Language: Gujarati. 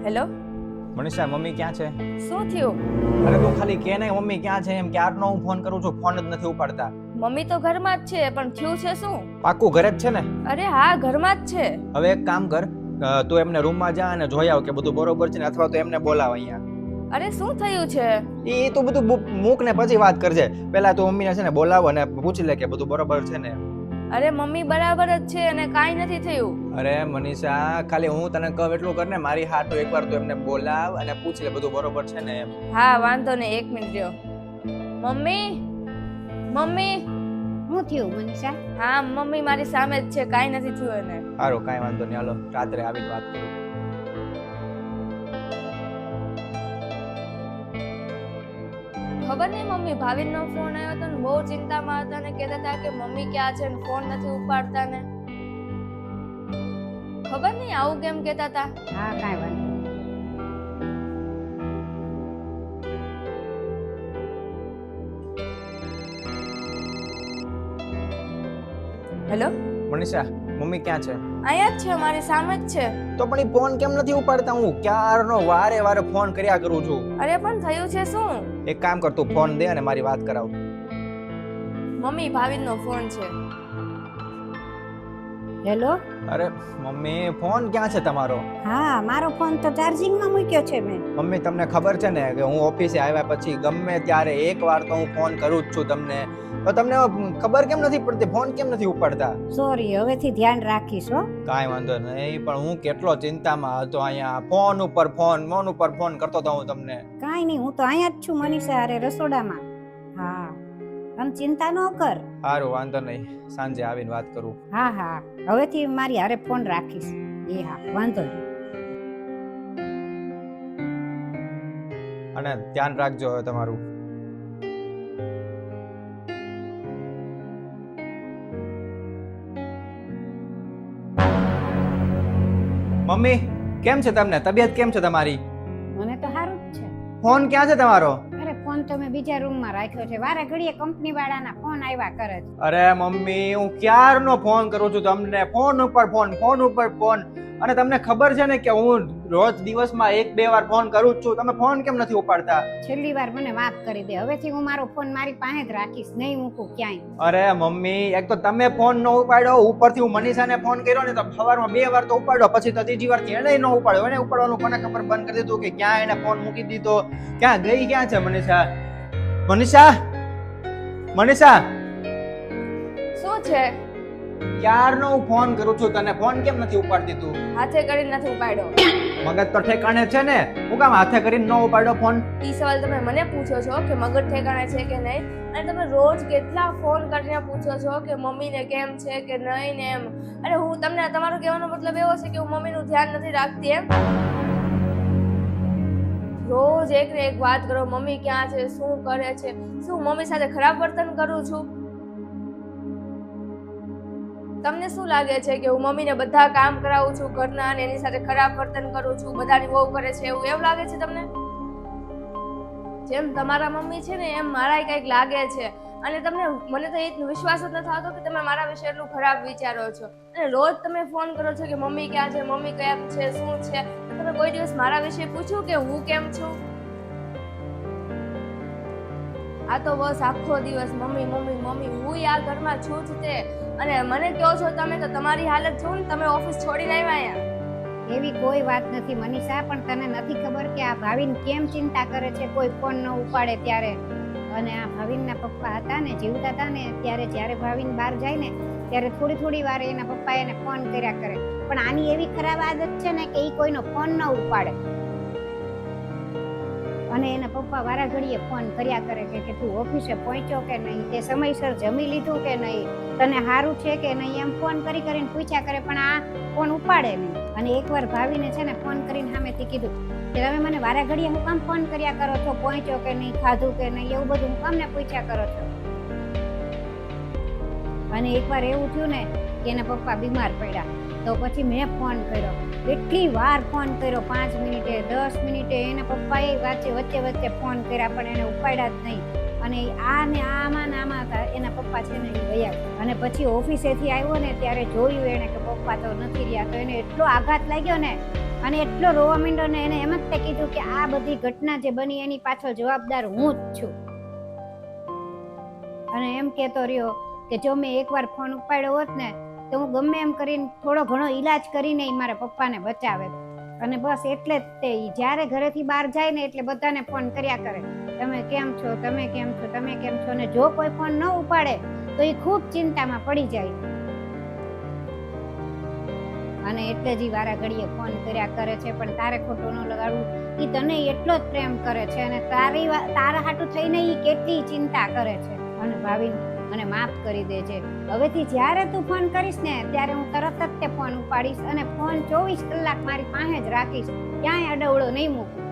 હેલો, મનીષા, મમ્મી ક્યાં છે? શું થયું? અરે તું ખાલી કે ને મમ્મી ક્યાં છે એમ. ક્યારનો હું ફોન કરું છું, ફોન જ નથી ઉપાડતા. મમ્મી તો ઘરમાં જ છે, પણ થયું છે શું? પાક્કું ઘરે જ છે ને? અરે હા, ઘરમાં જ છે. હવે એક કામ કર, તું એમને રૂમમાં જા અને જોઈ આવ કે બધું બરોબર છે ને, અથવા તો એમને બોલાવ અહીંયા. અરે શું થયું છે? એ તું બધું મૂક ને પછી વાત કરજે. પહેલા તું મમ્મીને છે ને બોલાવ અને પૂછી લે કે બધું બરોબર છે ને. અરે મમ્મી બરાબર જ છે અને કાંઈ નથી થયું. અરે મનીષા, ખાલી હું તને કહું એટલું કર ને. મારી હાથ તો એકવાર તું એમને બોલાવ અને પૂછી લે બધું બરોબર છે ને એમ. હા, વાંધો નહીં, 1 મિનિટ રહ્યો. Mummy, mummy. શું થયું મનીષા? હા મમ્મી મારી સામે જ છે, કાંઈ નથી થયું એને. સારું, કાંઈ વાંધો નહીં, હાલો રાત્રે આવીને વાત કરું. ખબર નહીં મમ્મી, ભાવિનનો ફોન આવ્યો હતો ને બહુ ચિંતામાં હતા ને કહેતા હતા કે મમ્મી ક્યાં છે ને ફોન નથી ઉપાડતા ને. ખબર નહીં આવું કેમ કહેતા હતા. હા કાંઈ વાંધો નહીં. હેલો, મનીષા, મમ્મી ક્યાં છે? અહીંયા જ છે, મારી સામે જ છે. તો પણ એ ફોન કેમ નથી ઉપાડતા? હું ક્યારનો વારે વારે ફોન કર્યા કરું છું. અરે પણ થયું છે શું? એક કામ કર, તું ફોન દે અને મારી વાત કરાવ. મમ્મી, ભાવિનનો ફોન છે. હેલો. અરે મમ્મી, ફોન ક્યાં છે તમારો? હા, મારો ફોન તો ચાર્જિંગમાં મૂક્યો છે મેં. મમ્મી, તમને ખબર છે ને કે હું ઓફિસે આવ્યા પછી ગમે ત્યારે એકવાર તો હું ફોન કરું જ છું તમને. તો તમને ખબર કેમ નથી પડતી? ફોન કેમ નથી ઉપાડતા? સોરી, હવેથી ધ્યાન રાખીશ હો. કાંઈ વાંધો નહીં, પણ હું કેટલો ચિંતામાં હતો અહીંયા. ફોન ઉપર ફોન કરતો હતો હું તમને. કાંઈ નહીં, હું તો અહીંયા જ છું મનીષા, અરે રસોડામાં. હા, તમે ચિંતા ન કર. સારું, વાંધો નહીં, સાંજે આવીને વાત કરું. હા હા, હવેથી મારી હારે ફોન રાખીશ. એ હા, વાંધો નહીં. અને ધ્યાન રાખજો હવે તમારું. મમ્મી, કેમ છે તમને? તબિયત કેમ છે તમારી? મને તો સારું જ છે. ફોન ક્યાં છે તમારો? અરે ફોન તો મેં બીજા રૂમમાં રાખ્યો છે. વારે ઘડીએ કંપની વાળાના ફોન આવ્યા કરે છે. અરે મમ્મી, હું ક્યારનો ફોન કરું છું તમને. ફોન ઉપર ફોન. અને તમને ખબર છે ને કે હું રોજ દિવસમાં 1-2 વાર ફોન કરું જ છું. તમે ફોન કેમ નથી ઉપાડતા? છેલ્લી વાર મને વાત કરી દે. હવેથી હું મારો ફોન મારી પાસે જ રાખીશ, નહીં મૂકું ક્યાંય. અરે મમ્મી, એક તો તમે ફોન ન ઉપાડ્યો, ઉપરથી હું મનીષાને ફોન કર્યો ને તો સવારમાં 2 વાર તો ઉપાડ્યો, પછી તો ત્રીજી વાર એને ન ઉપાડ્યો. એને ઉપાડવાનું કોને ખબર બંધ કરી દીધું કે ક્યાં એને ફોન મૂકી દીધો. ક્યાં ગઈ? ક્યાં છે મનીષા? મનીષા, શું છે? ક્યારનો હું ફોન કરું છું તને, ફોન કેમ નથી ઉપાડતી તું? હાથે કરીને નથી ઉપાડ્યો. મગજ તો ઠેકાણે છે ને, હું કામ હાથે કરીને ન ઉપાડ્યો ફોન? ઈ સવાલ તમે મને પૂછો છો કે મગજ ઠેકાણે છે કે નહીં, અને તમે રોજ કેટલા ફોન કરીને પૂછો છો કે મમ્મીને કેમ છે કે નહીં ને એમ. અને હું તમને, તમારો કહેવાનો મતલબ એવો છે કે હું મમ્મીનું ધ્યાન નથી રાખતી એમ? રોજ એક ને એક વાત કરો, મમ્મી ક્યાં છે, શું કરે છે. શું મમ્મી સાથે ખરાબ વર્તન કરું છું? તમને શું લાગે છે કે હું મમ્મીને બધા કામ કરાવું છું ઘરના અને એની સાથે ખરાબ વર્તન કરું છું, બધાની વહુ કરે છે એવું લાગે છે તમને? જેમ તમારા મમ્મી છે ને એમ મારાય કંઈક લાગે છે. અને તમને, મને તો એ વિશ્વાસ જ નથી આવતો કે તમે મારા વિશે એટલું ખરાબ વિચારો છો. અને રોજ તમે ફોન કરો છો કે મમ્મી ક્યાં છે, મમ્મી કેમ છે, શું છે. તો તમે કોઈ દિવસ મારા વિશે પૂછ્યું કે હું કેમ છું? આ તો બસ આખો દિવસ મમ્મી મમ્મી મમ્મી. હું આ ઘરમાં છું જ તે. અને મને કહો છો તમે તો તમારી હાલત જો ને, તમે ઓફિસ છોડીને આવ્યા અહીંયા. એવી કોઈ વાત નથી મનીષા, પણ તને નથી ખબર કે આ ભાવિન કેમ ચિંતા કરે છે કોઈ ફોન ન ઉપાડે ત્યારે. અને આ ભાવિનના પપ્પા હતા ને, જીવતા હતા ને, ત્યારે જ્યારે ભાવિન બહાર જાય ને ત્યારે થોડી વાર એના પપ્પા એને ફોન કર્યા કરે. પણ આની એવી ખરાબ આદત છે ને કે એ કોઈનો ફોન ન ઉપાડે. અને એના પપ્પા વારા ઘડીએ ફોન કર્યા કરે કે તું ઓફિસે પહોંચ્યો કે નહીં, તે સમયસર જમી લીધું કે નહીં, તને સારું છે કે નહીં, એમ ફોન કરીને પૂછ્યા કરે. પણ આ ફોન ઉપાડે નહીં. અને એકવાર ભાવીને છે ને ફોન કરીને સામેથી કીધું કે તમે મને વારા ઘડીએ હું કામ ફોન કર્યા કરો છો, પહોંચ્યો કે નહીં, ખાધું કે નહીં, એવું બધું હું કામને પૂછ્યા કરો છો. અને એકવાર એવું થયું ને કે એના પપ્પા બીમાર પડ્યા, તો પછી મેં ફોન કર્યો. કેટલી વાર ફોન કર્યો, 5 મિનિટે 10 મિનિટે એના પપ્પાએ વચ્ચે ફોન કર્યા, પણ એને ઉપાડ્યા જ નહીં. અને આમાં હતા એના પપ્પા છે ને ગયા. અને પછી ઓફિસેથી આવ્યો ને ત્યારે જોયું એને કે પપ્પા તો નથી રહ્યા. તો એને એટલો આઘાત લાગ્યો ને, અને એટલો રોવા માંડ્યો ને એને એમ જ તે કીધું કે આ બધી ઘટના જે બની એની પાછળ જવાબદાર હું જ છું. અને એમ કહેતો રહ્યો કે જો મેં એકવાર ફોન ઉપાડ્યો હોત ને તો હું ગમે એમ કરીને થોડો ઘણો ઈલાજ કરીને મારા પપ્પાને બચાવે. અને બસ એટલે જ તે જ્યારે ઘરેથી બહાર જાય ને એટલે બધાને ફોન કર્યા કરે, તમે કેમ છો, તમે કેમ છો, તમે કેમ છો. અને જો કોઈ ફોન ન ઉપાડે તો એ ખૂબ ચિંતામાં પડી જાય. અને એટલે જ વારા ઘડીએ ફોન કર્યા કરે છે. પણ તારે ખોટું ન લગાડવું, એ તને એટલો જ પ્રેમ કરે છે અને તારા હાટું થઈને એ કેટલી ચિંતા કરે છે. અને ભાવિન મને માફ કરી દેજે. હવેથી જ્યારે તું ફોન કરીશ ને ત્યારે હું તરત જ તે ફોન ઉપાડીશ અને ફોન 24 કલાક મારી પાસે જ રાખીશ, ક્યાંય અડવડો નહીં મૂકું.